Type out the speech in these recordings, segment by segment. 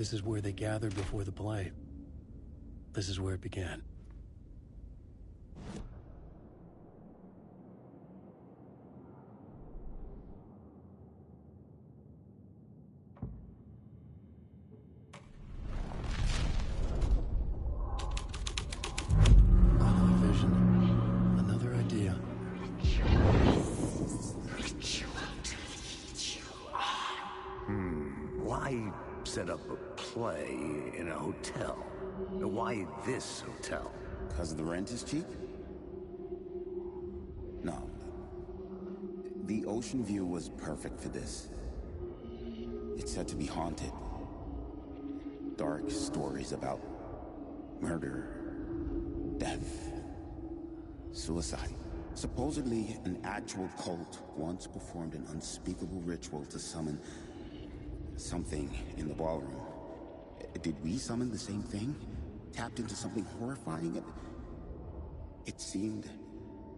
This is where they gathered before the play. This is where it began. Another vision. Another idea. Why set up a play in a hotel? Why this hotel? Because the rent is cheap? No. The ocean view was perfect for this. It's said to be haunted. Dark stories about murder, death, suicide. Supposedly, an actual cult once performed an unspeakable ritual to summon something in the ballroom. Did we summon the same thing? Tapped into something horrifying? It seemed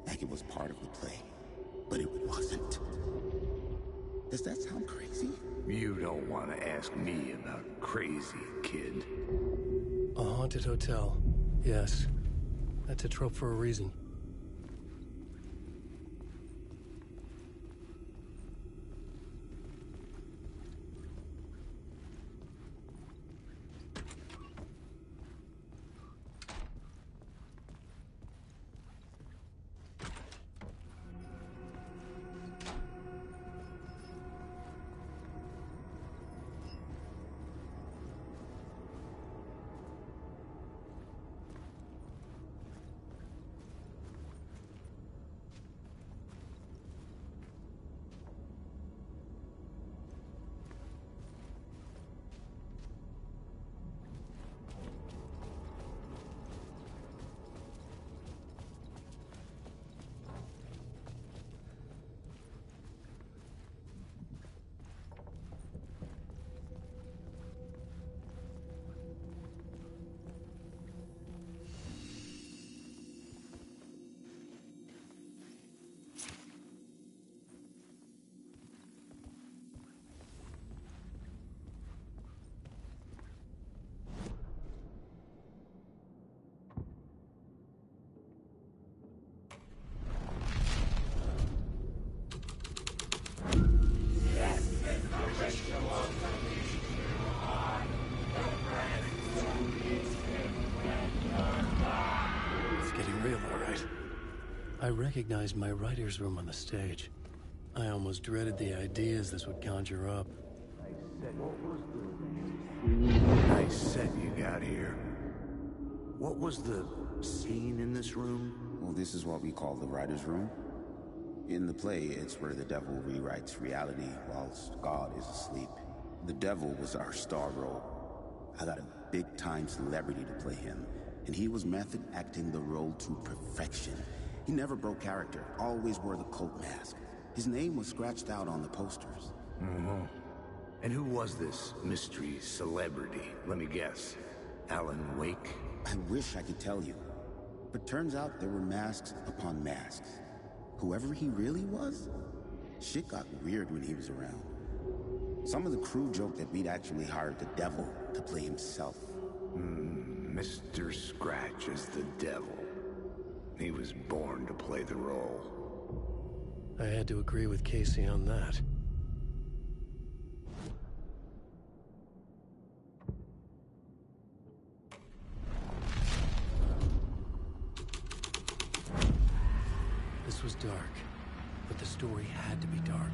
like it was part of the play, but it wasn't. Does that sound crazy? You don't want to ask me about crazy, kid. A haunted hotel. Yes. That's a trope for a reason. I recognized my writer's room on the stage. I almost dreaded the ideas this would conjure up. Nice set you got here. What was the scene in this room? Well, this is what we call the writer's room. In the play, it's where the devil rewrites reality whilst God is asleep. The devil was our star role. I got a big-time celebrity to play him, and he was method acting the role to perfection. He never broke character, always wore the cult mask. His name was scratched out on the posters. And who was this mystery celebrity? Let me guess. Alan Wake? I wish I could tell you. But turns out there were masks upon masks. Whoever he really was, shit got weird when he was around. Some of the crew joked that we'd actually hired the devil to play himself. Mr. Scratch is the devil. He was born to play the role. I had to agree with Casey on that. This was dark, but the story had to be dark.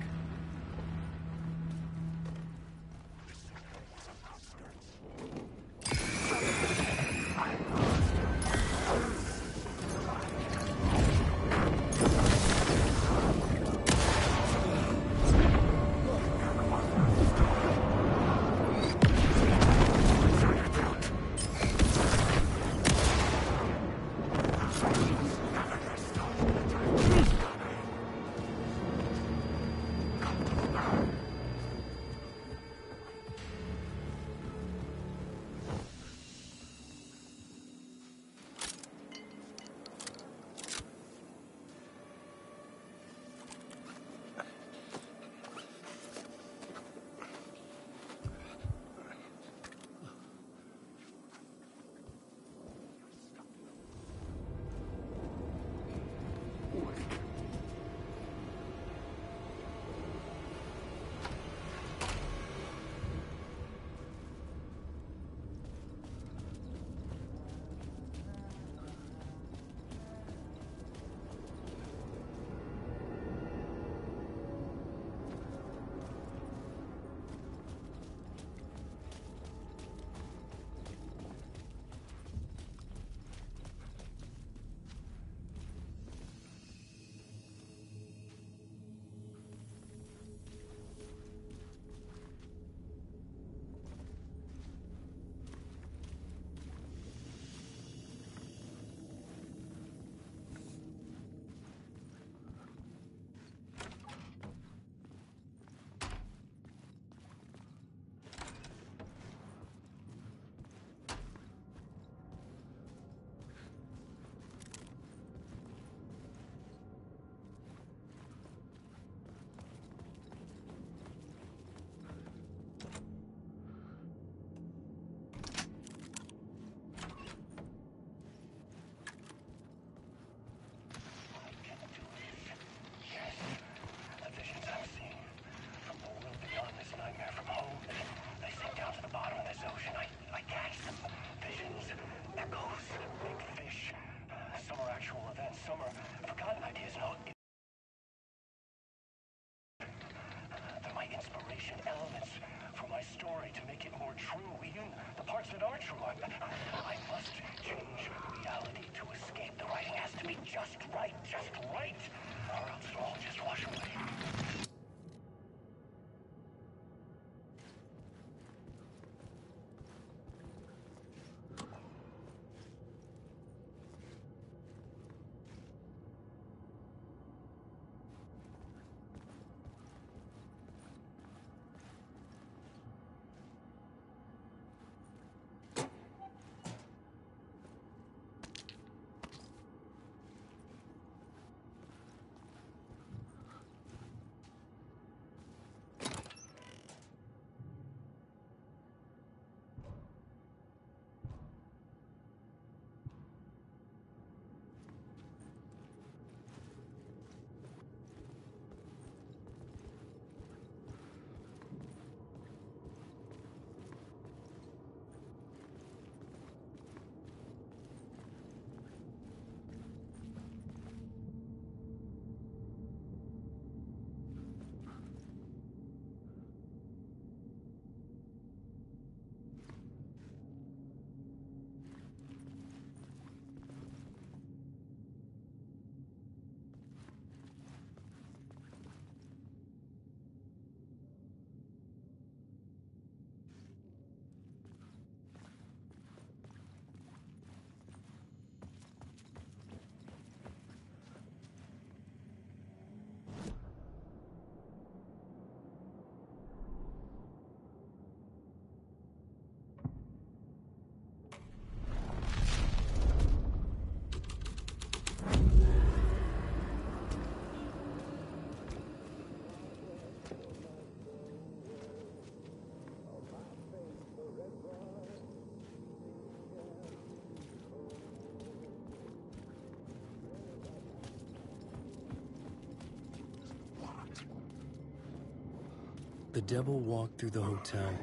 The devil walked through the hotel,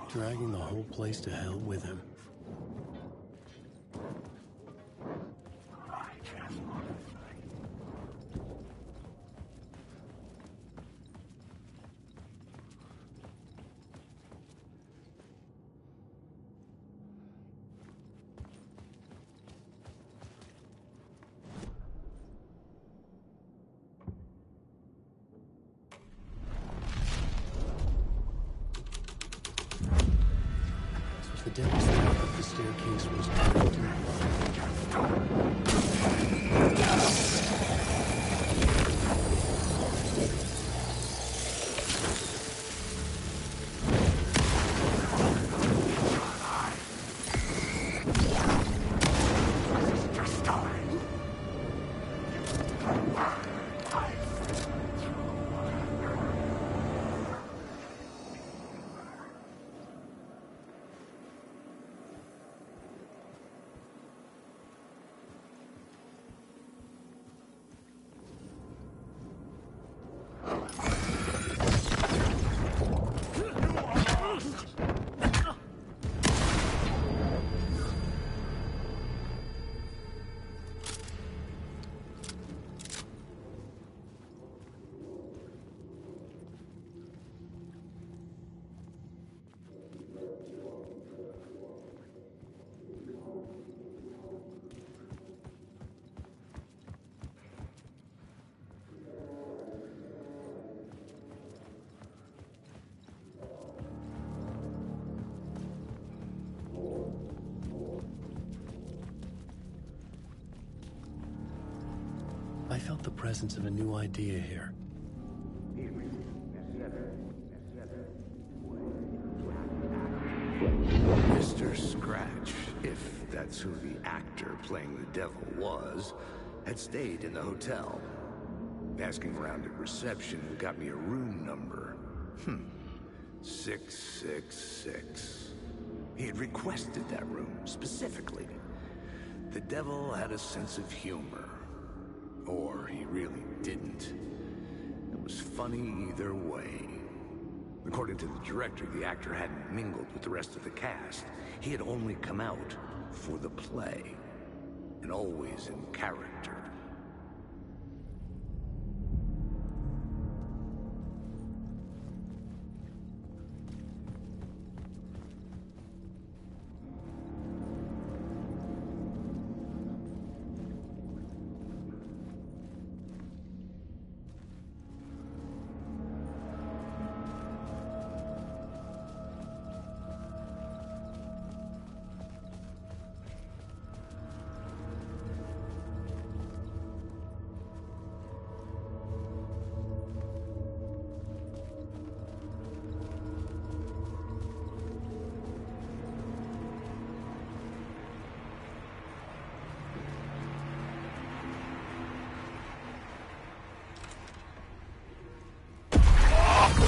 dragging the whole place to hell with him. The devil's thought that the staircase was turned I felt the presence of a new idea here. Mr. Scratch, if that's who the actor playing the devil was, had stayed in the hotel. Asking around at reception got me a room number. 666. He had requested that room, specifically. The devil had a sense of humor. Or he really didn't. It was funny either way. According to the director, the actor hadn't mingled with the rest of the cast. He had only come out for the play, and always in character.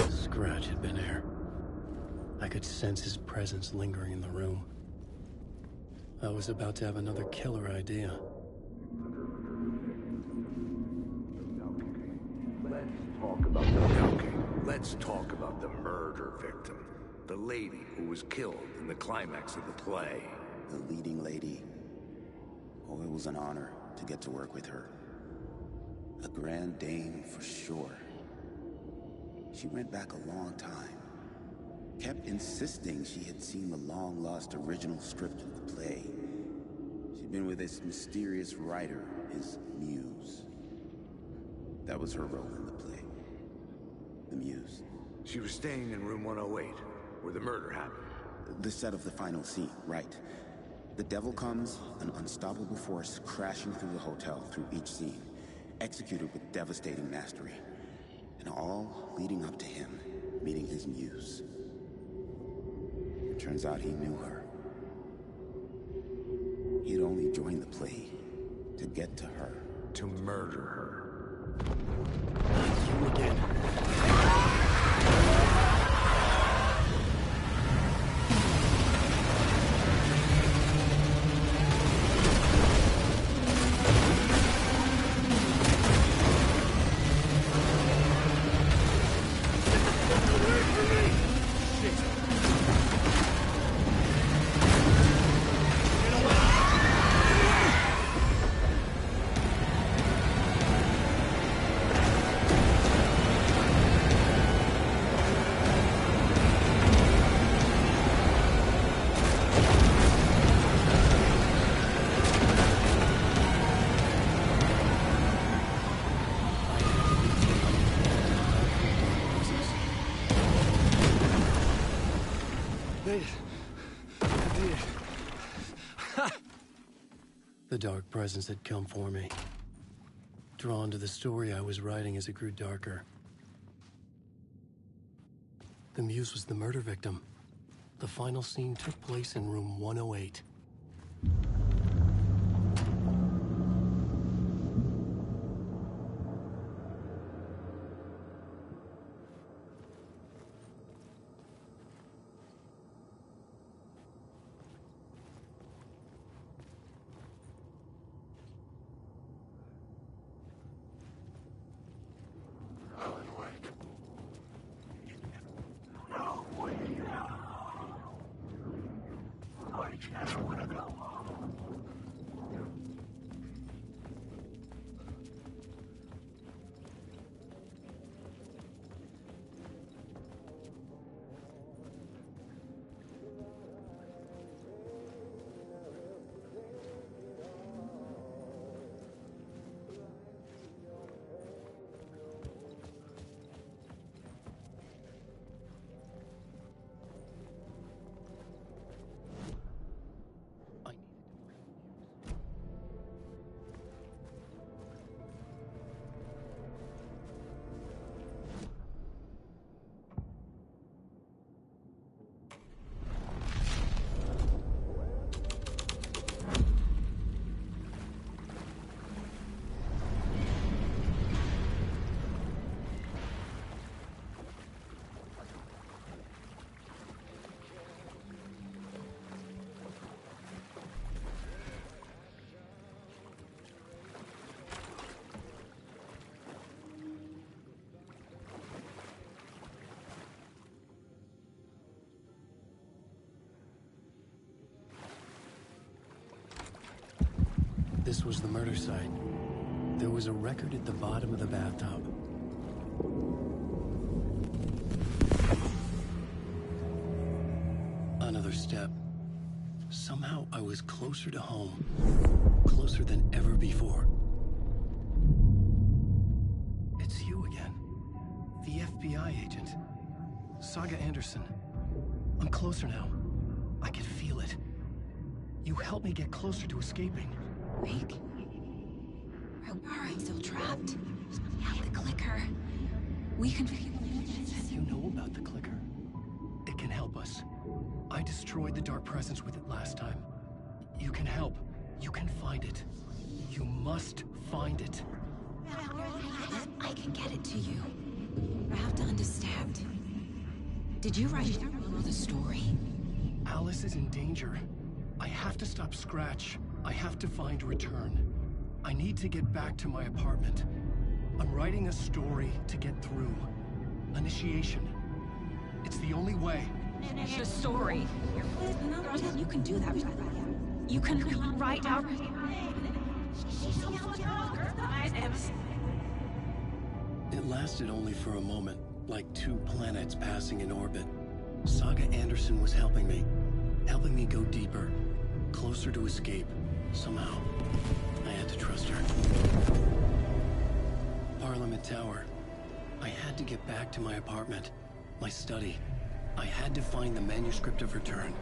Scratch had been here. I could sense his presence lingering in the room. I was about to have another killer idea. Let's talk about the murder victim. The lady who was killed in the climax of the play. The leading lady. Oh, it was an honor to get to work with her. A grand dame for sure. She went back a long time. Kept insisting she had seen the long-lost original script of the play. She'd been with this mysterious writer, his muse. That was her role in the play. The muse. She was staying in room 108, where the murder happened. The set of the final scene, right. The devil comes, an unstoppable force crashing through the hotel through each scene, executed with devastating mastery. And all leading up to him meeting his muse. It turns out he knew her. He'd only joined the play to get to her. To murder her. You again. made it. I did. The dark presence had come for me. Drawn to the story I was writing as it grew darker. The Muse was the murder victim. The final scene took place in room 108. This was the murder site. There was a record at the bottom of the bathtub. Another step. Somehow I was closer to home. Closer than ever before. It's you again. The FBI agent. Saga Anderson. I'm closer now. I can feel it. You helped me get closer to escaping. Rick? Are we still trapped? Yeah, the clicker. We can... You know about the clicker. It can help us. I destroyed the dark presence with it last time. You can help. You can find it. You must find it. I can get it to you. I have to understand. Did you write the story? Alice is in danger. I have to stop Scratch. I have to find Return. I need to get back to my apartment. I'm writing a story to get through. Initiation. It's the only way. The story. You can do that. You can write out... It lasted only for a moment, like two planets passing in orbit. Saga Anderson was helping me go deeper, closer to escape. Somehow, I had to trust her. Parliament Tower. I had to get back to my apartment, my study. I had to find the manuscript of Return.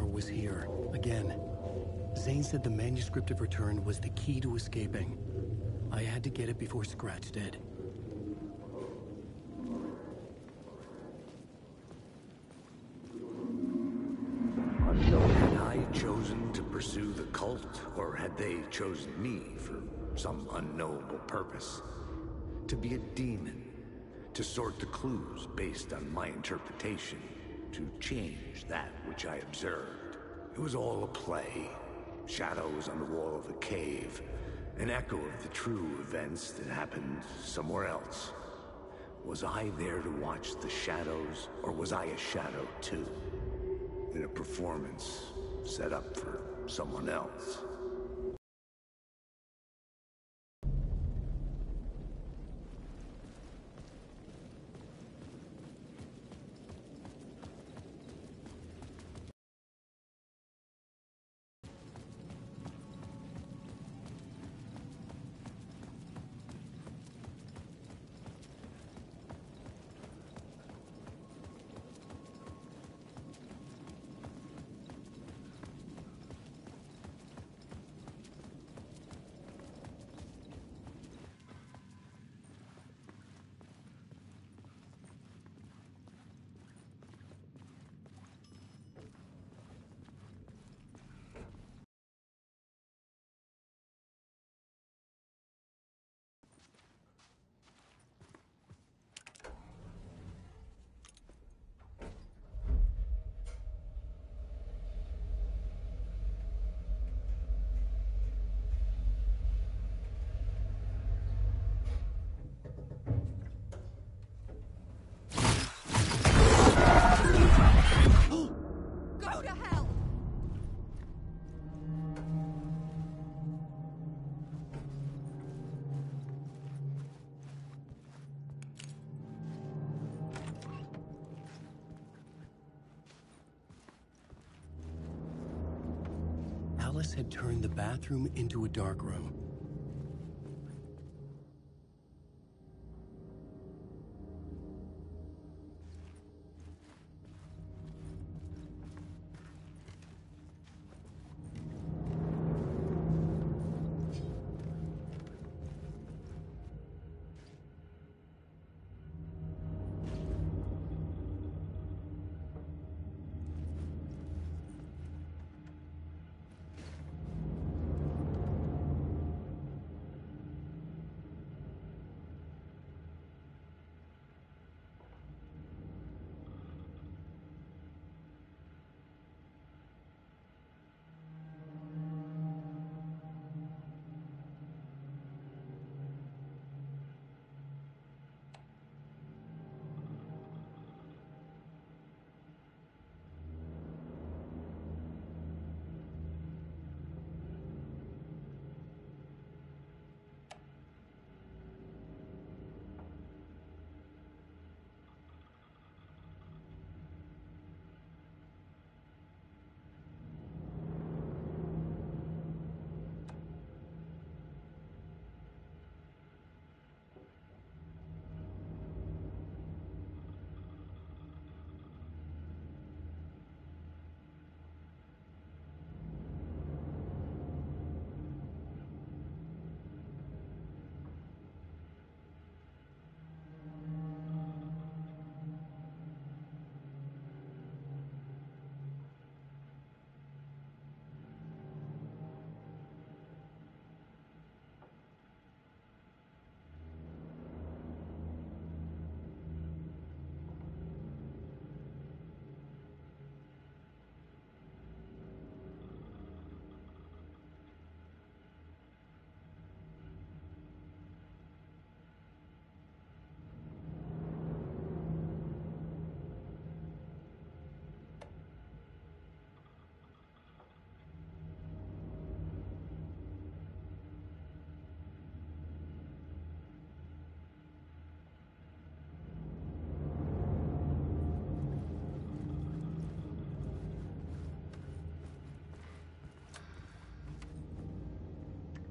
power was here, again. Zane said the manuscript of Return was the key to escaping. I had to get it before Scratch did. Had I chosen to pursue the cult, or had they chosen me for some unknowable purpose? To be a demon, to sort the clues based on my interpretation, to change that which I observed. It was all a play. Shadows on the wall of a cave, an echo of the true events that happened somewhere else. Was I there to watch the shadows, or was I a shadow too? In a performance set up for someone else. Alice had turned the bathroom into a dark room.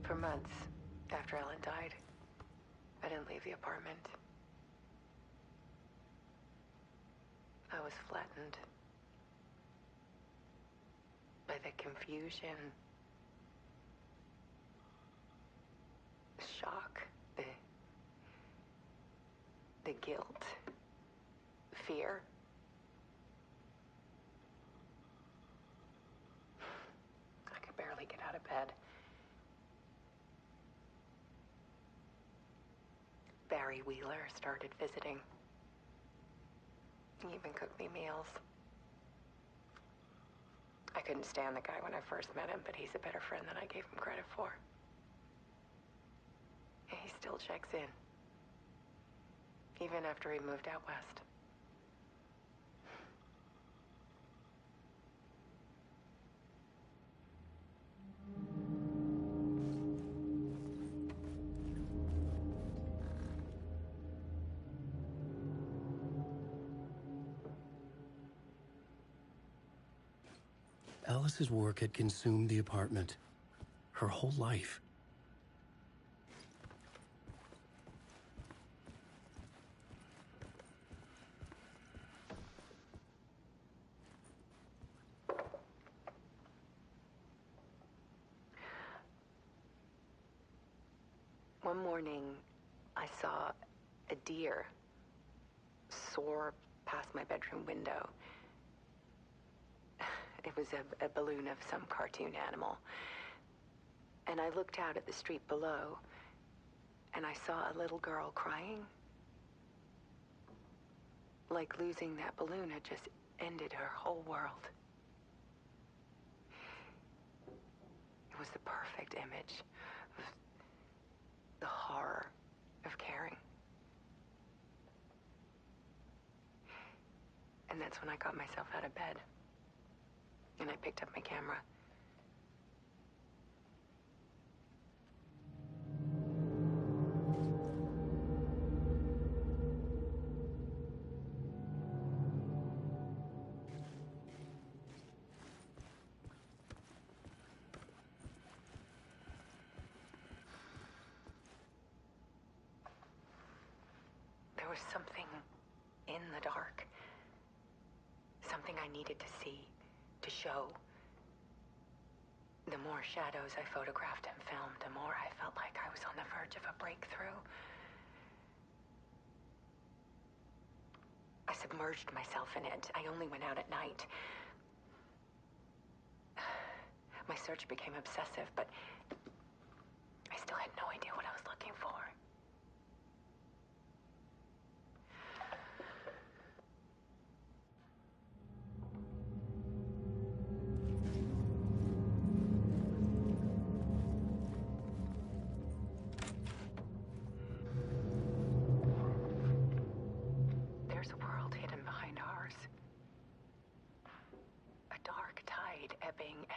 For months after Ellen died, I didn't leave the apartment. I was flattened. by the confusion, the shock, the guilt, fear. I could barely get out of bed. Barry Wheeler started visiting. He even cooked me meals. I couldn't stand the guy when I first met him, but he's a better friend than I gave him credit for. And he still checks in. Even after he moved out west. Alice's work had consumed the apartment. Her whole life. One morning, I saw a deer soar past my bedroom window. It was a balloon of some cartoon animal. And I looked out at the street below, and I saw a little girl crying. Like losing that balloon had just ended her whole world. It was the perfect image of the horror of caring. And that's when I got myself out of bed. And I picked up my camera. There was something in the dark. Something I needed to see. To show. The more shadows I photographed and filmed, the more I felt like I was on the verge of a breakthrough. I submerged myself in it. I only went out at night. My search became obsessive, but I still had no idea what I was looking for.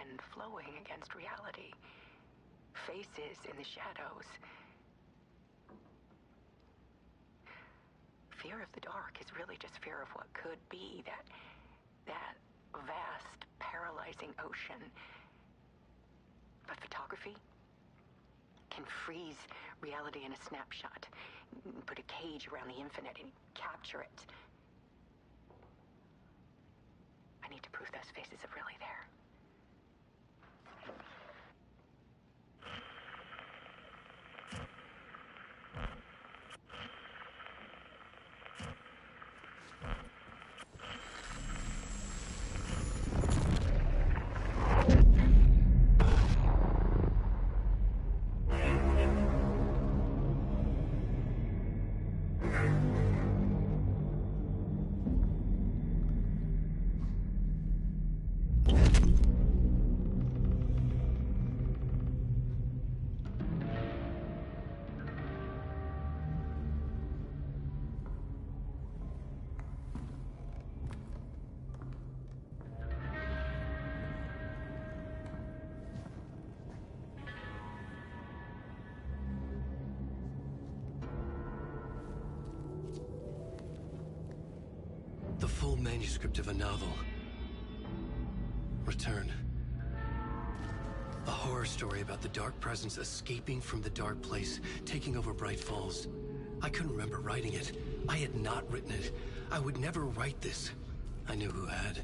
And flowing against reality. Faces in the shadows. Fear of the dark is really just fear of what could be, that vast, paralyzing ocean. But photography can freeze reality in a snapshot, put a cage around the infinite and capture it. I need to prove those faces are really there. The full manuscript of a novel. Return. A horror story about the dark presence escaping from the dark place, taking over Bright Falls. I couldn't remember writing it. I had not written it. I would never write this. I knew who had.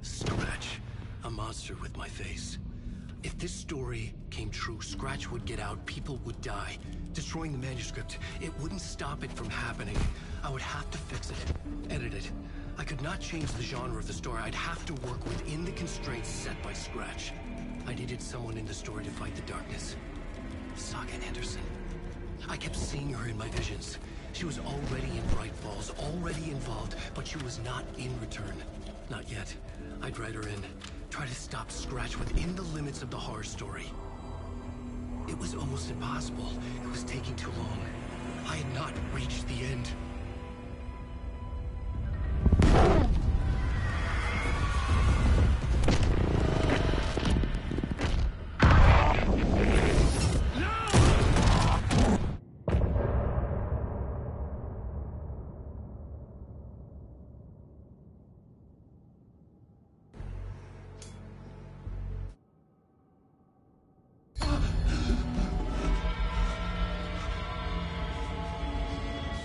Scratch. A monster with my face. If this story came true, Scratch would get out, people would die. Destroying the manuscript, it wouldn't stop it from happening. I would have to fix it, edit it. I could not change the genre of the story. I'd have to work within the constraints set by Scratch. I needed someone in the story to fight the darkness. Saga Anderson. I kept seeing her in my visions. She was already in Bright Falls, already involved, but she was not in Return. Not yet. I'd write her in. Try to stop Scratch within the limits of the horror story. It was almost impossible. It was taking too long. I had not reached the end.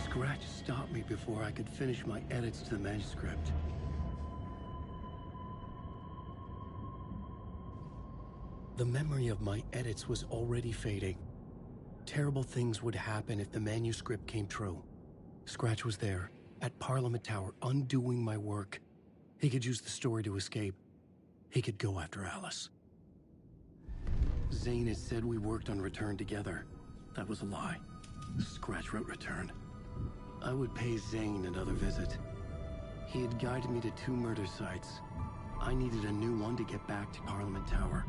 Scratch stopped me before I could finish my edits to the manuscript. The memory of my edits was already fading. Terrible things would happen if the manuscript came true. Scratch was there, at Parliament Tower, undoing my work. He could use the story to escape. He could go after Alice. Zane had said we worked on Return together. That was a lie. Scratch wrote Return. I would pay Zane another visit. He had guided me to 2 murder sites. I needed a new one to get back to Parliament Tower.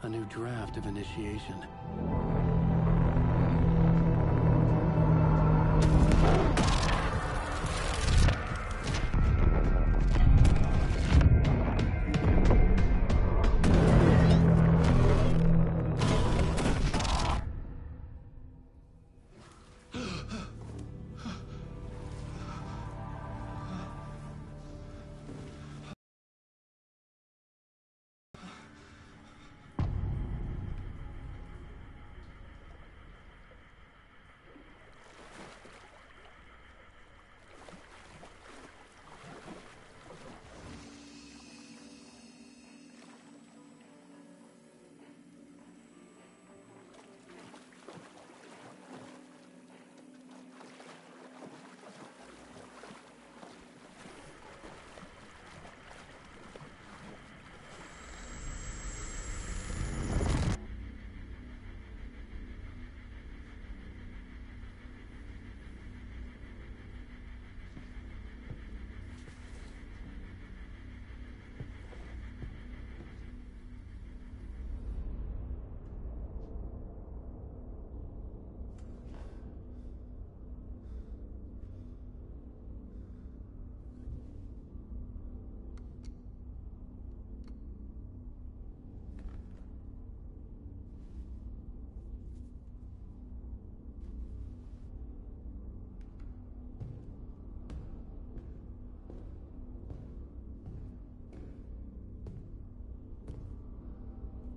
A new draft of initiation.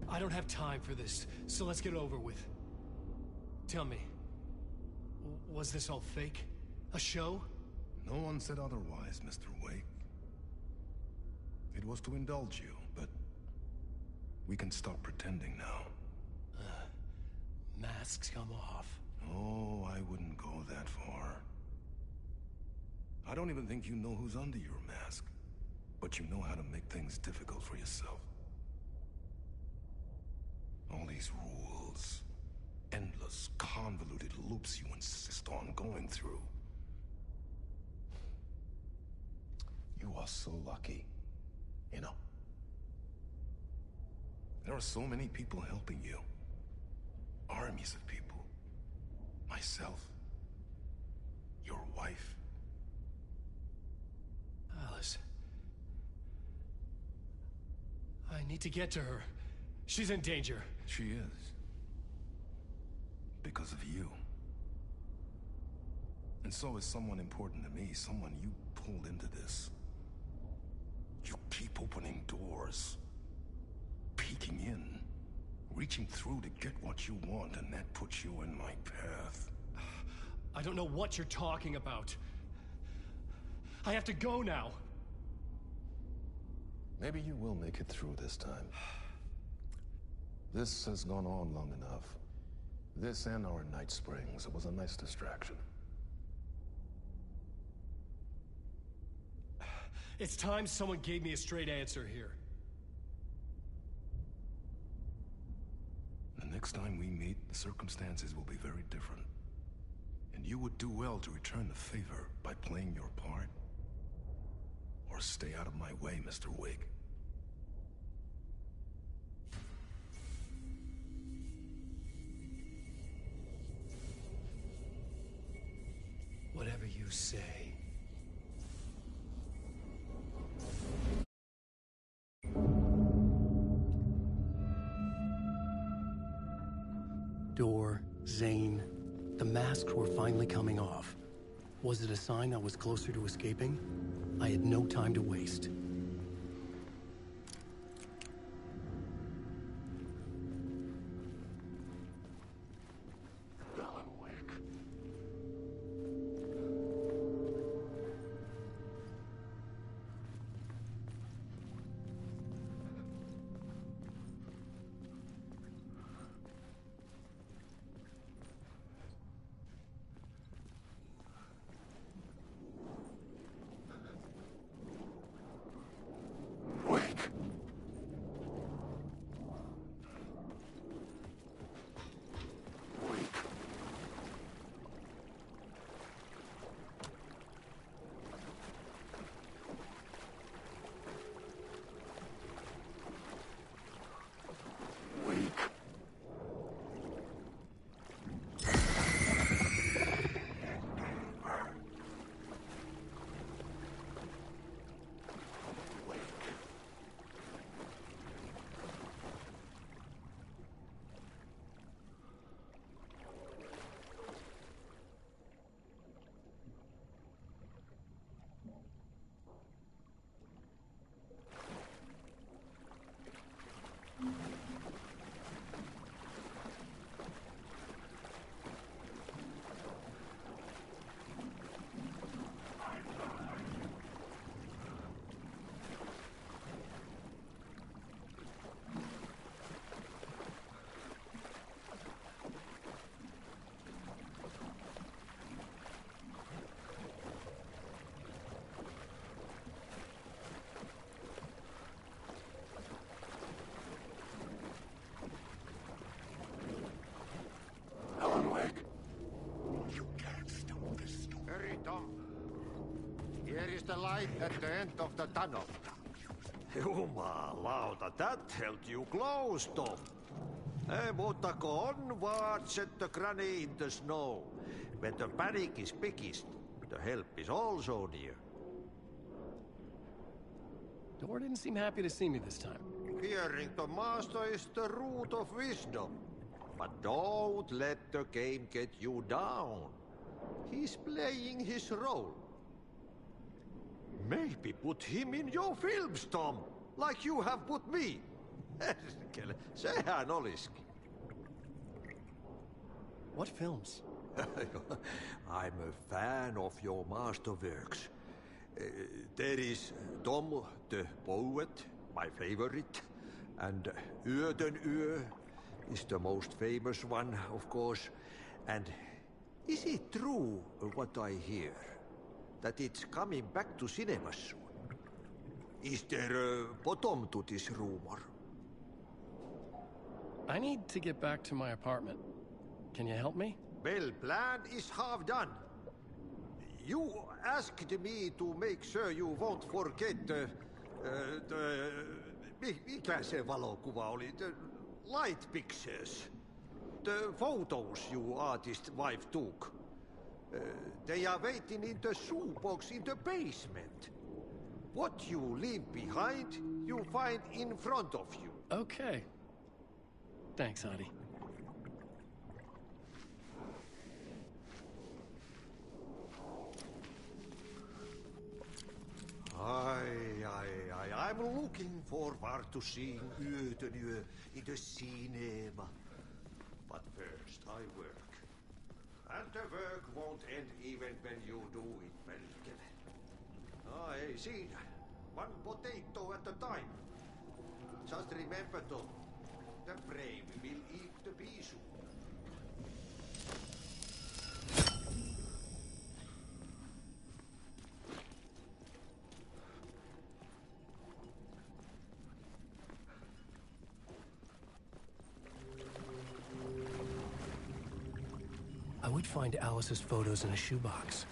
I don't have time for this, so let's get it over with. Tell me, was this all fake? A show? No one said otherwise, Mr. Wake. It was to indulge you, but we can stop pretending now. Masks come off. Oh, I wouldn't go that far. I don't even think you know who's under your mask, but you know how to make things difficult for yourself. All these rules, endless, convoluted loops you insist on going through. You are so lucky, you know. There are so many people helping you. Armies of people. Myself. Your wife. Alice. I need to get to her. She's in danger. She is. Because of you. And so is someone important to me, someone you pulled into this. You keep opening doors. Peeking in. Reaching through to get what you want, and that puts you in my path. I don't know what you're talking about. I have to go now. Maybe you will make it through this time. This has gone on long enough. This and our Night Springs. It was a nice distraction. It's time someone gave me a straight answer here. The next time we meet, the circumstances will be very different. And you would do well to return the favor by playing your part. Or stay out of my way, Mr. Wig. Whatever you say. Door, Zane, the masks were finally coming off. Was it a sign I was closer to escaping? I had no time to waste. Alan Wake. Wake. Wake. Wake. Alan Wake. You can't stop this storm. Hurry, Tom. Here is the light at the end of the tunnel. Jumalauta, that held you close, Tom. Mutta onward, said the granny in the snow. When the panic is biggest, the help is also near. Door didn't seem happy to see me this time. Hearing the master is the root of wisdom. But don't let the game get you down. He's playing his role. Maybe put him in your films, Tom, like you have put me. Sehän olisikin. What films? I'm a fan of your masterworks. There is Tom the Poet, my favorite, and Yöden Yö is the most famous one, of course. And is it true what I hear? That it's coming back to cinemas soon? Is there a bottom to this rumor? I need to get back to my apartment. Can you help me? Well, plan is half done. You asked me to make sure you won't forget mikä se valokuva oli? The light pictures. The photos you artist wife took. They are waiting in the shoebox in the basement. What you leave behind, you find in front of you. Okay. Thanks, Adi. I'm looking forward to seeing Yöden Yö in the cinema. But first I work. And the work won't end even when you do it, Melker. Ei siinä. One potato at a time. Just remember, Tom, the brave will eat the pea soup. I would find Alice's photos in a shoebox.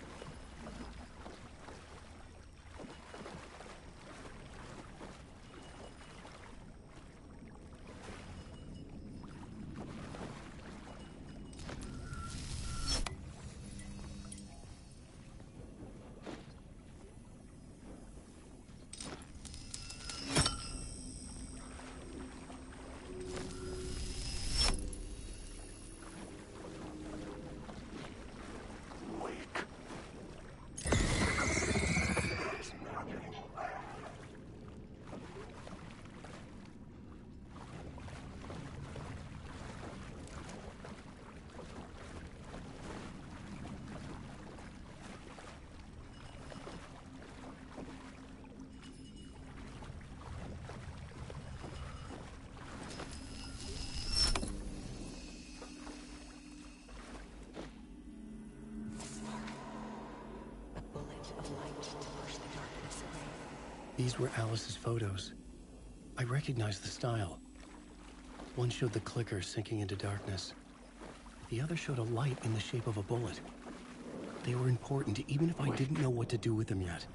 These were Alice's photos. I recognized the style. One showed the clicker sinking into darkness. The other showed a light in the shape of a bullet. They were important, even if I didn't know what to do with them yet.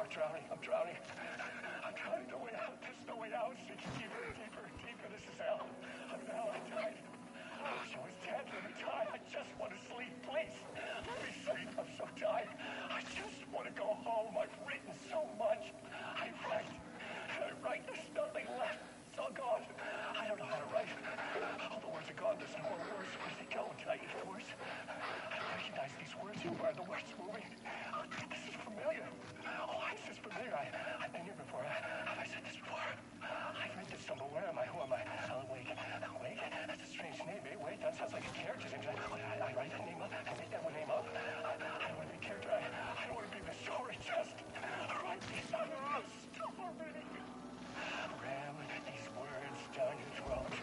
I'm drowning. I'm drowning. No way out. There's no way out. Sinking deeper and deeper and deeper. This is hell. I'm in hell. I died. I wish I was dead. Let me die. I just want to sleep. Please. Let me sleep. I'm so tired. I just want to go home. I've written so much. I write. There's nothing left. It's all gone. I don't know how to write. All the words are gone. There's no more words. Where did they go? Did I eat the words? I don't recognize these words. Who are the words moving? Oh, this is familiar. Oh, why is this familiar? I've been here before. Have I said this before? I've read this somewhere. Where am I? Who am I? Alan Wake. Alan Wake? That's a strange name. Eh? Wake? That sounds like a character's name. I write that name up. I make that one name up. I don't want to be a character. I don't want to be the story. Just write this on the story. Ram these words down your throat.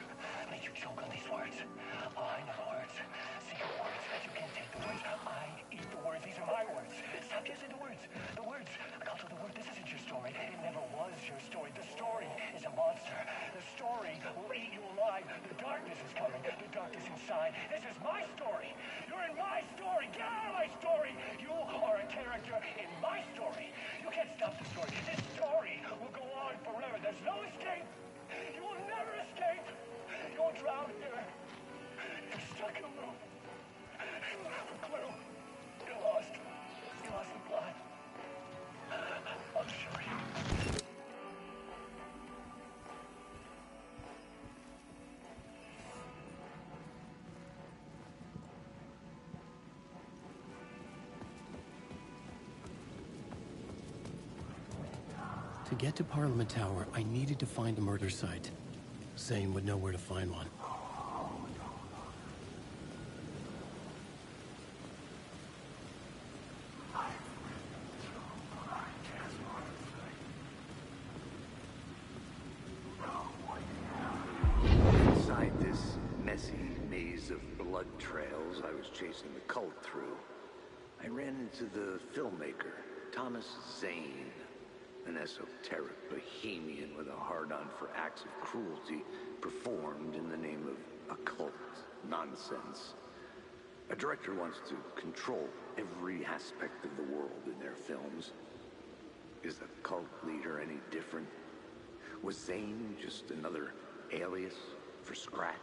Make you choke on these words. Oh, I know the words. Secret words. You can't take the words. I eat the words. These are my words. Stop using the words. The words. Culture the word. This isn't your story. It never was your story. The story is a monster. The story will eat you alive. The darkness is coming. The darkness inside. This is my story. You're in my story. Get out of my story. You are a character stop the story. This story will go on forever. There's no escape. You will never escape. You'll drown here. You're stuck in a loop. You don't have a clue. You're lost. You're lost in blood. I'll show you. To get to Parliament Tower, I needed to find a murder site. Zane would know where to find one. Inside this messy maze of blood trails I was chasing the cult through, I ran into the filmmaker, Thomas Zane. An esoteric bohemian with a hard-on for acts of cruelty performed in the name of occult nonsense. A director wants to control every aspect of the world in their films. Is the cult leader any different? Was Zane just another alias for Scratch?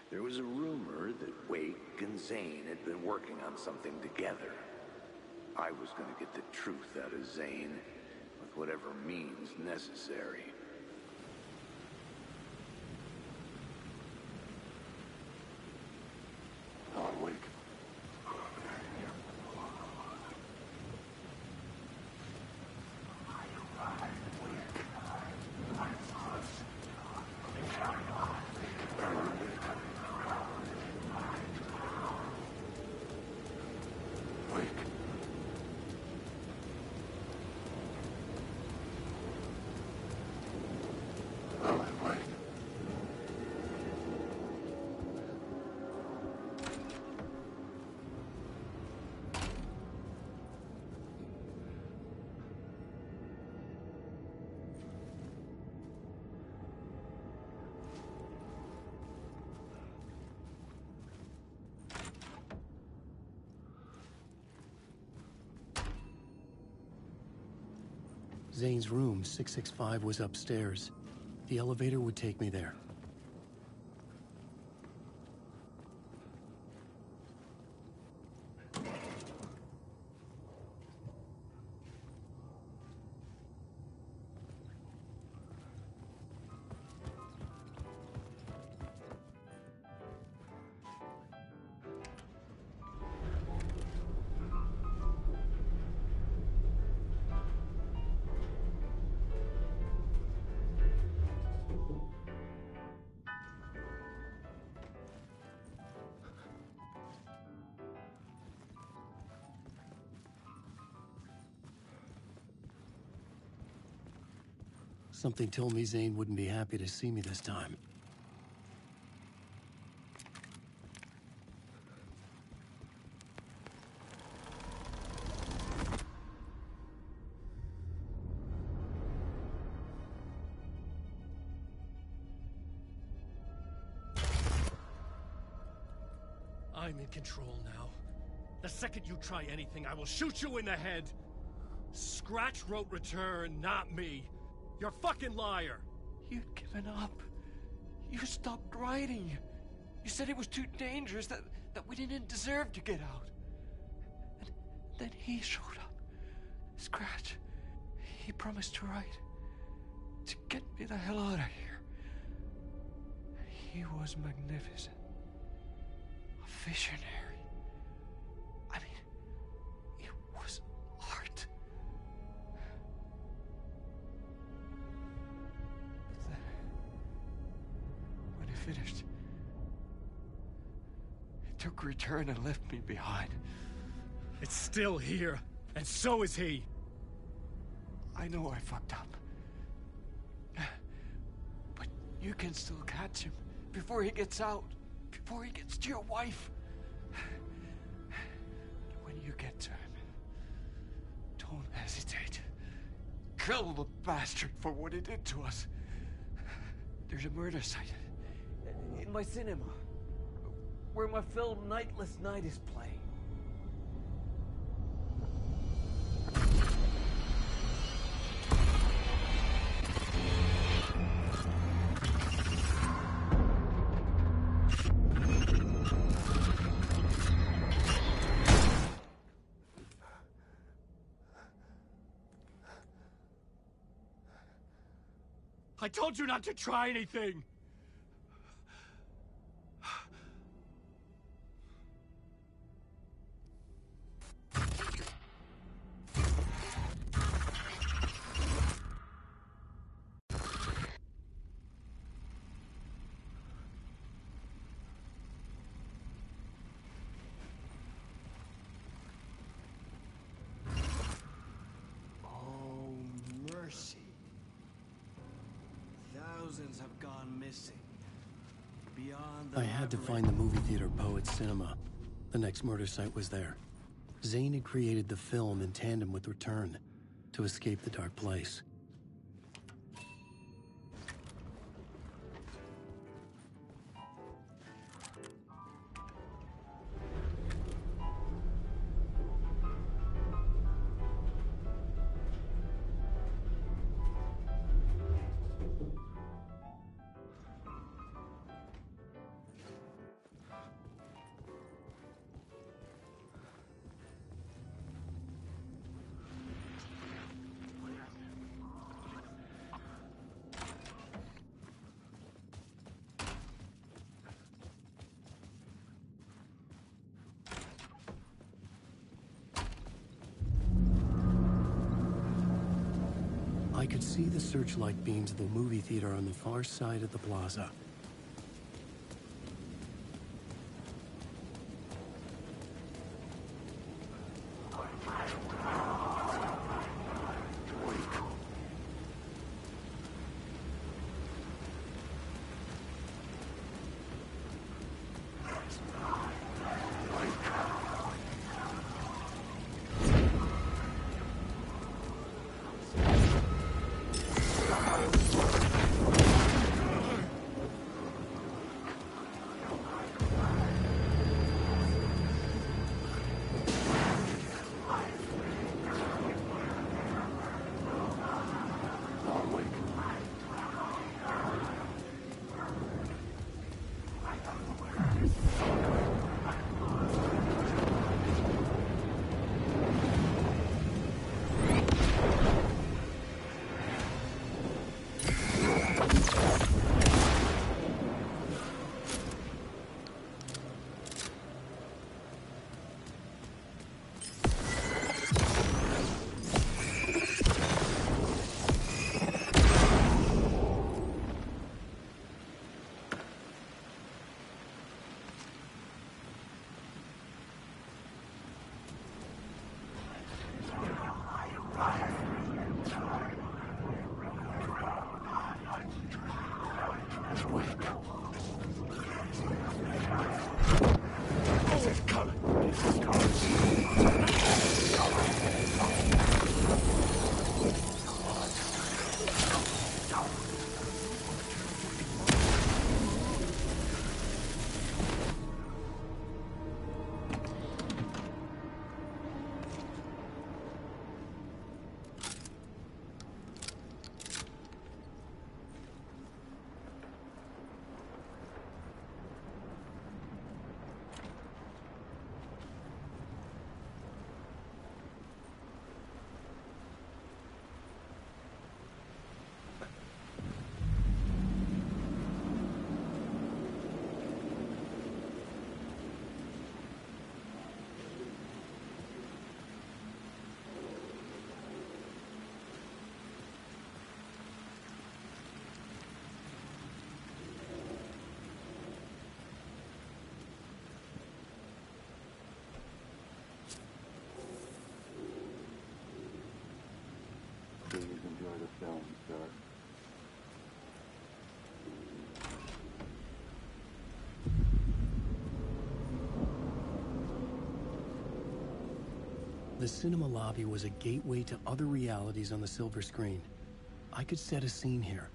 There was a rumor that Wake and Zane had been working on something together. I was going to get the truth out of Zane, with whatever means necessary. Wake. Zane's room, 665, was upstairs. The elevator would take me there. Something told me Zane wouldn't be happy to see me this time. I'm in control now. The second you try anything, I will shoot you in the head. Scratch wrote Return, not me. You're a fucking liar! You'd given up. You stopped writing. You said it was too dangerous, that we didn't deserve to get out. And then he showed up. Scratch. He promised to write. To get me the hell out of here. He was magnificent. A visionary. I mean, it was art. When he finished, he took Return and left me behind. It's still here, and so is he. I know I fucked up. But you can still catch him before he gets out, before he gets to your wife. When you get to him, don't hesitate. Kill the bastard for what he did to us. There's a murder site in my cinema where my film Nightless Night is playing. I told you not to try anything! Thousands have gone missing. Beyond the I had to find the movie theater Poet Cinema. The next murder site was there. Zane had created the film in tandem with Return to escape the dark place. I could see the searchlight beams of the movie theater on the far side of the plaza. Please enjoy the film, sir. The cinema lobby was a gateway to other realities on the silver screen. I could set a scene here.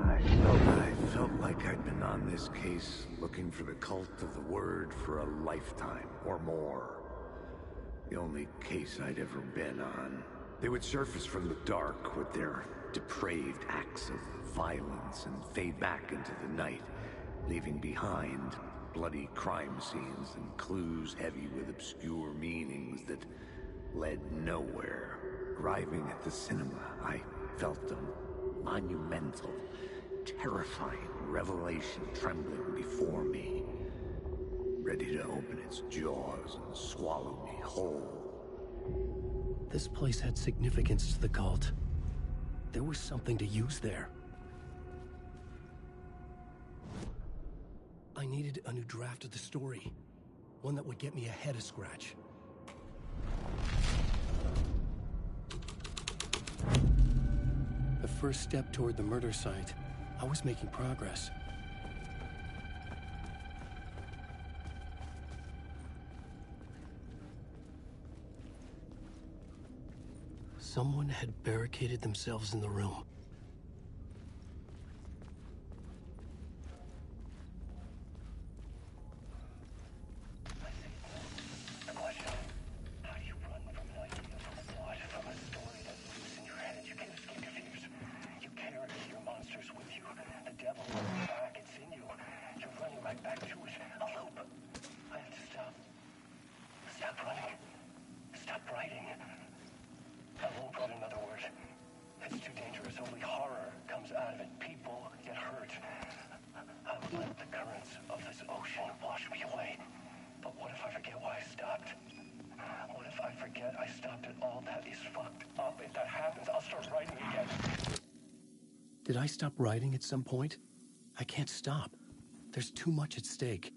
I felt like I'd been on this case looking for the cult of the word for a lifetime or more. The only case I'd ever been on. They would surface from the dark with their depraved acts of violence and fade back into the night, leaving behind bloody crime scenes and clues heavy with obscure meanings that led nowhere. Arriving at the cinema, I felt a monumental, terrifying revelation trembling before me, ready to open its jaws and swallow me whole. This place had significance to the cult. There was something to use there. I needed a new draft of the story. One that would get me ahead of Scratch. The first step toward the murder site. I was making progress. Someone had barricaded themselves in the room. Did I stop writing at some point? I can't stop. There's too much at stake.